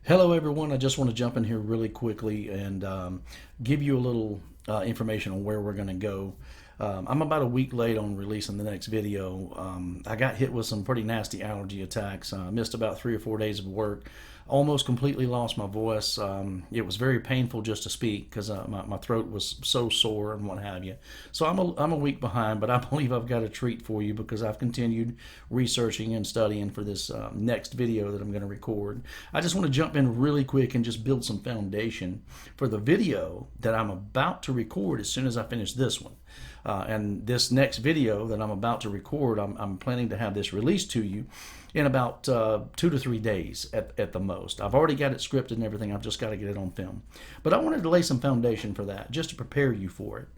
Hello, everyone. I just want to jump in here really quickly and give you a little information on where we're going to go. I'm about a week late on releasing the next video. I got hit with some pretty nasty allergy attacks. I missed about 3 or 4 days of work. Almost completely lost my voice. It was very painful just to speak because my throat was so sore and what have you. So I'm a week behind, but I believe I've got a treat for you because I've continued researching and studying for this next video that I'm going to record. I just want to jump in really quick and just build some foundation for the video that I'm about to record as soon as I finish this one. And this next video that I'm about to record, I'm planning to have this released to you in about 2 to 3 days at the most. I've already got it scripted and everything. I've just got to get it on film. But I wanted to lay some foundation for that, just to prepare you for it.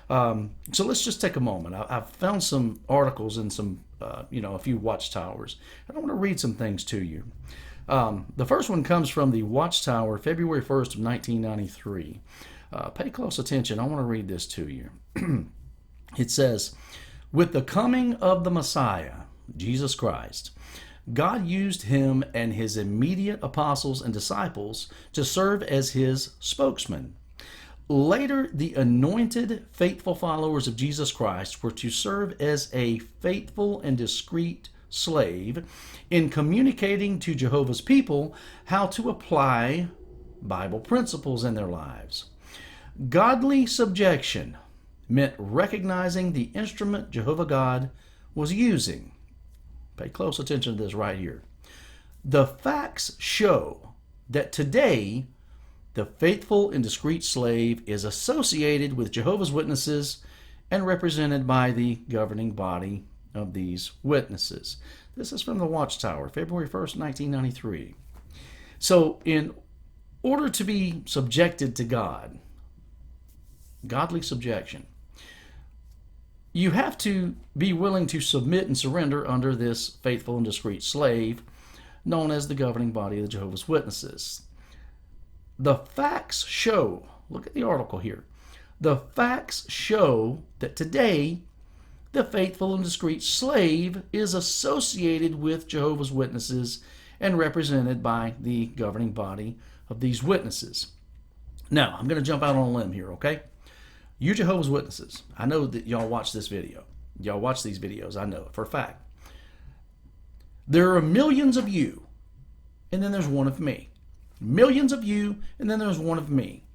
So let's just take a moment. I've found some articles and some, a few watchtowers. I want to read some things to you. The first one comes from the Watchtower, February 1st of 1993. Pay close attention. I want to read this to you. It says, with the coming of the Messiah, Jesus Christ, God used him and his immediate apostles and disciples to serve as his spokesman. Later, the anointed, faithful followers of Jesus Christ were to serve as a faithful and discreet slave in communicating to Jehovah's people how to apply Bible principles in their lives. Godly subjection meant recognizing the instrument Jehovah God was using. Pay close attention to this right here. The facts show that today the faithful and discreet slave is associated with Jehovah's Witnesses and represented by the governing body of these witnesses. This is from the Watchtower, February 1st, 1993. So in order to be subjected to God, godly subjection, you have to be willing to submit and surrender under this faithful and discreet slave known as the governing body of the Jehovah's Witnesses. The facts show, look at the article here, the facts show that today the faithful and discreet slave is associated with Jehovah's Witnesses and represented by the governing body of these witnesses. Now, I'm going to jump out on a limb here, okay? You Jehovah's Witnesses, I know that y'all watch this video. Y'all watch these videos, I know it for a fact. There are millions of you, and then there's one of me. Millions of you, and then there's one of me.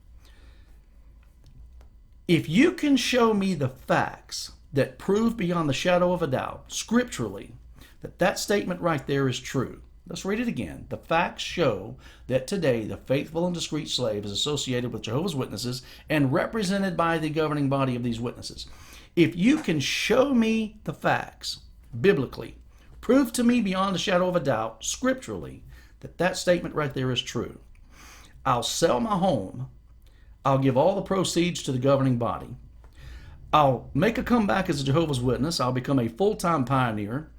If you can show me the facts that prove beyond the shadow of a doubt, scripturally, that statement right there is true. Let's read it again. The facts show that today the faithful and discreet slave is associated with Jehovah's Witnesses and represented by the governing body of these witnesses. If you can show me the facts, biblically, prove to me beyond the shadow of a doubt, scripturally, that statement right there is true, I'll sell my home. I'll give all the proceeds to the governing body. I'll make a comeback as a Jehovah's Witness. I'll become a full-time pioneer.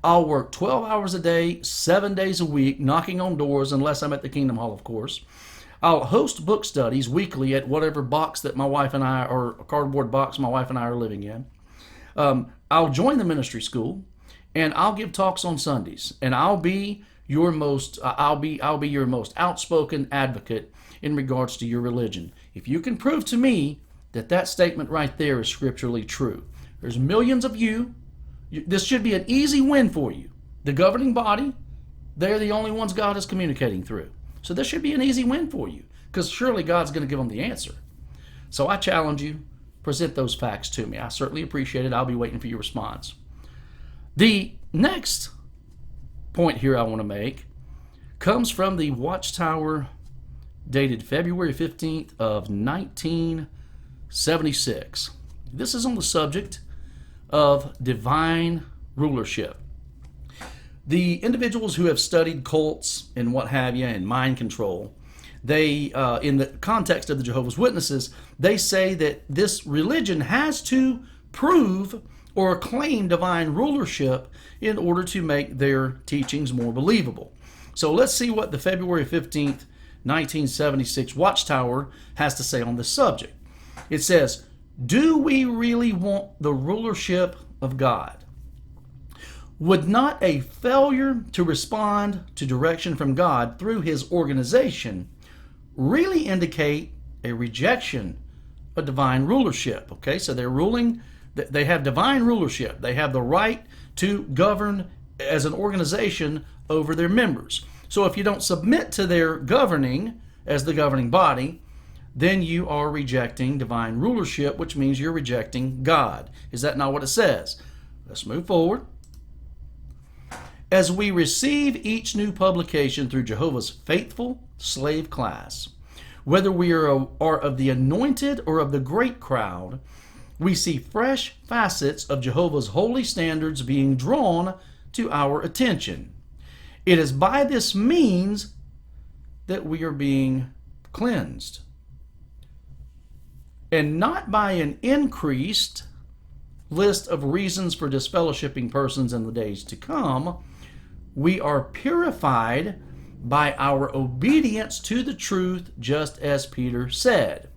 I'll work 12 hours a day, 7 days a week, knocking on doors, unless I'm at the Kingdom Hall, of course. I'll host book studies weekly at whatever box that my wife and I, or a cardboard box my wife and I are living in. I'll join the ministry school, and I'll give talks on Sundays, and I'll be your most outspoken advocate in regards to your religion. If you can prove to me that statement right there is scripturally true. There's millions of you. This should be an easy win for you. The governing body, they're the only ones God is communicating through. So this should be an easy win for you because surely God's going to give them the answer. So I challenge you, present those facts to me. I certainly appreciate it. I'll be waiting for your response. The next point here I want to make comes from the Watchtower dated February 15th of 1976. This is on the subject of divine rulership. The individuals who have studied cults and what have you and mind control, they, in the context of the Jehovah's Witnesses, they say that this religion has to prove or claim divine rulership in order to make their teachings more believable. So let's see what the February 15th, 1976 Watchtower has to say on this subject. It says, do we really want the rulership of God? Would not a failure to respond to direction from God through his organization really indicate a rejection of divine rulership? Okay, so they're ruling, they have divine rulership. They have the right to govern as an organization over their members. So if you don't submit to their governing as the governing body, then you are rejecting divine rulership, which means you're rejecting God. Is that not what it says? Let's move forward. As we receive each new publication through Jehovah's faithful slave class, whether we are of the anointed or of the great crowd, we see fresh facets of Jehovah's holy standards being drawn to our attention. It is by this means that we are being cleansed, and not by an increased list of reasons for disfellowshipping persons in the days to come. We are purified by our obedience to the truth, just as Peter said.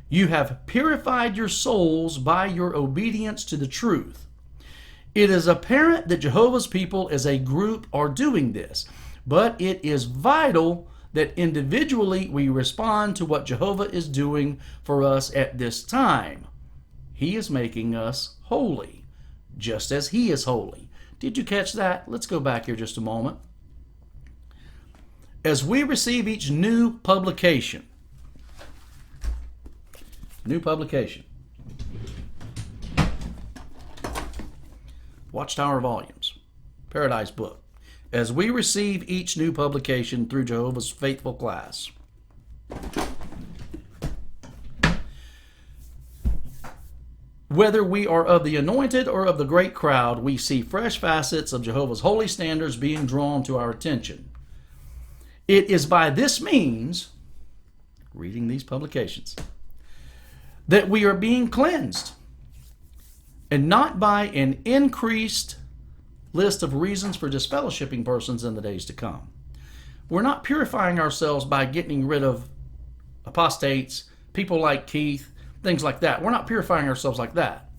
You have purified your souls by your obedience to the truth. It is apparent that Jehovah's people as a group are doing this, but it is vital that individually we respond to what Jehovah is doing for us at this time. He is making us holy, just as he is holy. Did you catch that? Let's go back here just a moment. As we receive each new publication, Watchtower Volumes, Paradise Book. As we receive each new publication through Jehovah's faithful class, whether we are of the anointed or of the great crowd, we see fresh facets of Jehovah's holy standards being drawn to our attention. It is by this means, reading these publications, that we are being cleansed, and not by an increased list of reasons for disfellowshipping persons in the days to come. We're not purifying ourselves by getting rid of apostates, people like Keith, things like that. We're not purifying ourselves like that.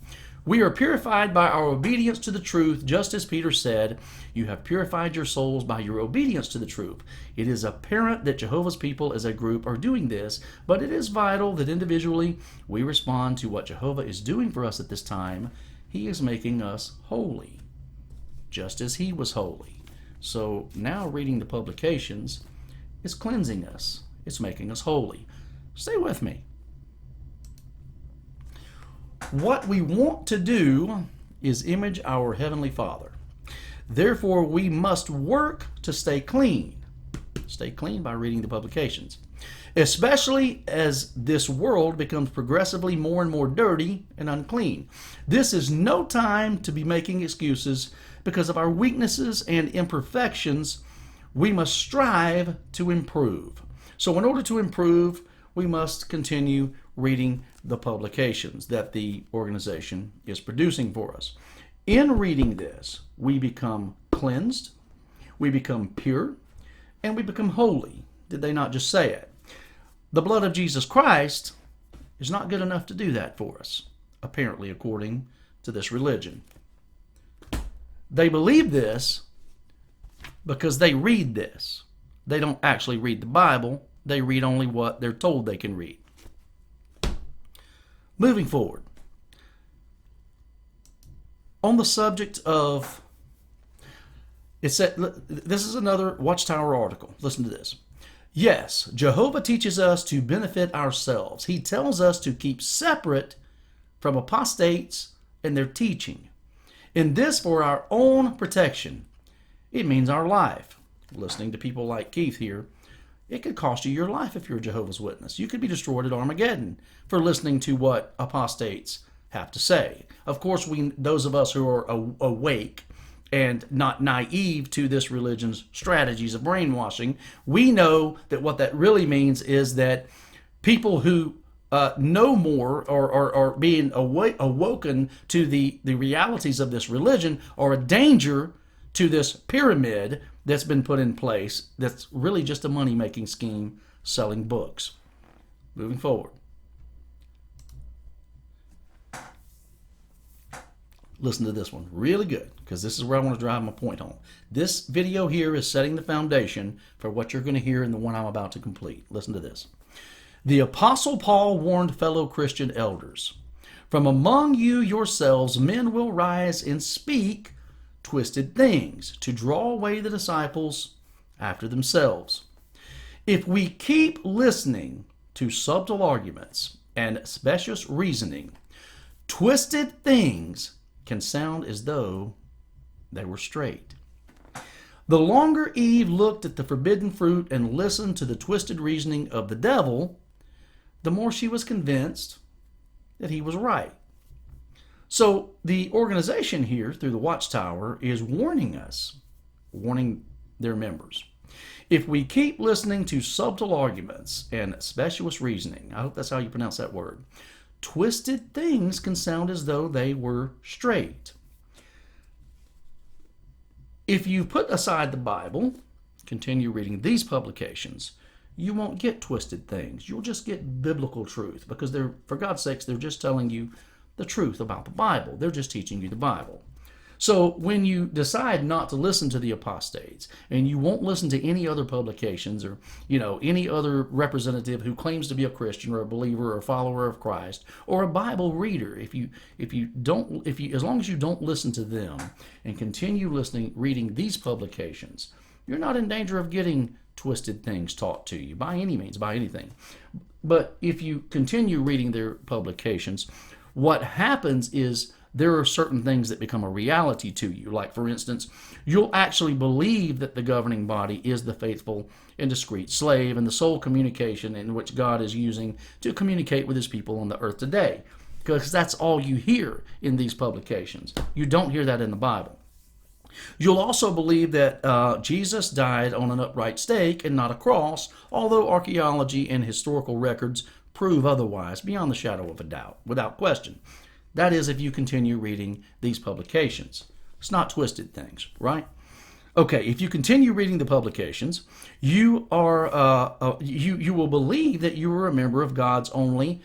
We are purified by our obedience to the truth, just as Peter said, you have purified your souls by your obedience to the truth. It is apparent that Jehovah's people as a group are doing this, but it is vital that individually we respond to what Jehovah is doing for us at this time. He is making us holy, just as he was holy. So now reading the publications is cleansing us. It's making us holy. Stay with me. What we want to do is image our Heavenly Father. Therefore, we must work to stay clean. Stay clean by reading the publications, especially as this world becomes progressively more and more dirty and unclean. This is no time to be making excuses because of our weaknesses and imperfections. We must strive to improve. So in order to improve, we must continue reading the publications that the organization is producing for us. In reading this, we become cleansed, we become pure, and we become holy. Did they not just say it? The blood of Jesus Christ is not good enough to do that for us, apparently, according to this religion. They believe this because they read this. They don't actually read the Bible. They read only what they're told they can read. Moving forward, on the subject of, it said, this is another Watchtower article. Listen to this. Yes, Jehovah teaches us to benefit ourselves. He tells us to keep separate from apostates and their teaching. In this, for our own protection, it means our life. Listening to people like Keith here, it could cost you your life if you're a Jehovah's Witness. You could be destroyed at Armageddon for listening to what apostates have to say. Of course, those of us who are awake and not naive to this religion's strategies of brainwashing, we know that what that really means is that people who know more or are being awoken to the realities of this religion are a danger to this pyramid that's been put in place that's really just a money-making scheme selling books. Moving forward. listen to this one really good, because this is where I want to drive my point home. This video here is setting the foundation for what you're going to hear in the one I'm about to complete. Listen to this. The Apostle Paul warned fellow Christian elders, "From among you yourselves men will rise and speak twisted things to draw away the disciples after themselves. If we keep listening to subtle arguments and specious reasoning, twisted things can sound as though they were straight." The longer Eve looked at the forbidden fruit and listened to the twisted reasoning of the devil, the more she was convinced that he was right. So the organization here through the Watchtower is warning us, warning their members. If we keep listening to subtle arguments and specious reasoning, I hope that's how you pronounce that word, twisted things can sound as though they were straight. If you put aside the Bible, continue reading these publications, you won't get twisted things. You'll just get biblical truth, because they're, for God's sakes, they're just telling you the truth about the Bible. They're just teaching you the Bible. So when you decide not to listen to the apostates, and you won't listen to any other publications or any other representative who claims to be a Christian or a believer or a follower of Christ or a Bible reader, as long as you don't listen to them and continue reading these publications, you're not in danger of getting twisted things taught to you by any means, by anything. But if you continue reading their publications, what happens is there are certain things that become a reality to you. Like, for instance, you'll actually believe that the governing body is the faithful and discreet slave and the sole communication in which God is using to communicate with his people on the earth today, because that's all you hear in these publications. You don't hear that in the Bible. You'll also believe that Jesus died on an upright stake and not a cross, although archaeology and historical records prove otherwise beyond the shadow of a doubt, without question. That is, if you continue reading these publications. It's not twisted things, right? Okay, if you continue reading the publications, you will believe that you are a member of God's only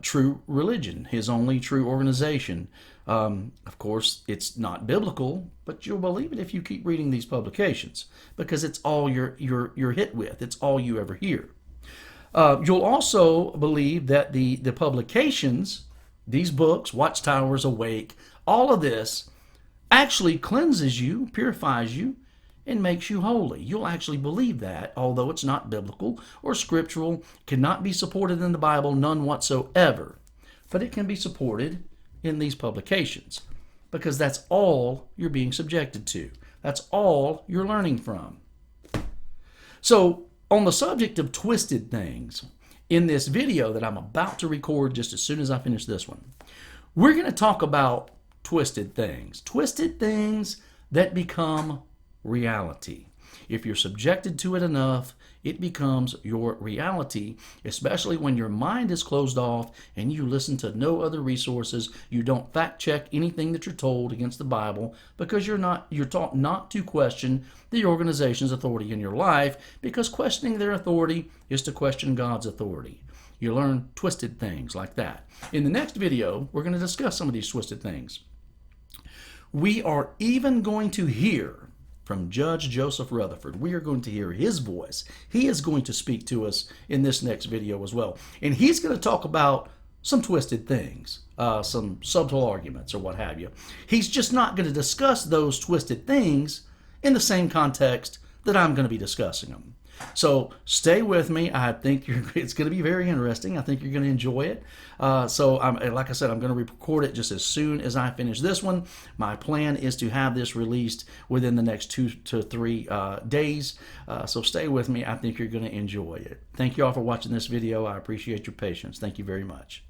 true religion, his only true organization. Of course, it's not biblical, but you'll believe it if you keep reading these publications, because it's all you're hit with. It's all you ever hear. You'll also believe that the publications, these books, Watchtowers, Awake, all of this actually cleanses you, purifies you, and makes you holy. You'll actually believe that, although it's not biblical or scriptural, cannot be supported in the Bible, none whatsoever. But it can be supported in these publications, because that's all you're being subjected to. That's all you're learning from. So, on the subject of twisted things, in this video that I'm about to record just as soon as I finish this one, we're going to talk about twisted things that become reality. If you're subjected to it enough, it becomes your reality, especially when your mind is closed off and you listen to no other resources. You don't fact check anything that you're told against the Bible, because you're taught not to question the organization's authority in your life, because questioning their authority is to question God's authority. You learn twisted things like that. In the next video, we're going to discuss some of these twisted things. We are even going to hear from Judge Joseph Rutherford. We are going to hear his voice. He is going to speak to us in this next video as well. And he's going to talk about some twisted things, some subtle arguments or what have you. He's just not going to discuss those twisted things in the same context that I'm going to be discussing them. So stay with me. I think it's going to be very interesting. I think you're going to enjoy it. Like I said, I'm going to record it just as soon as I finish this one. My plan is to have this released within the next 2 to 3 days. So stay with me. I think you're going to enjoy it. Thank you all for watching this video. I appreciate your patience. Thank you very much.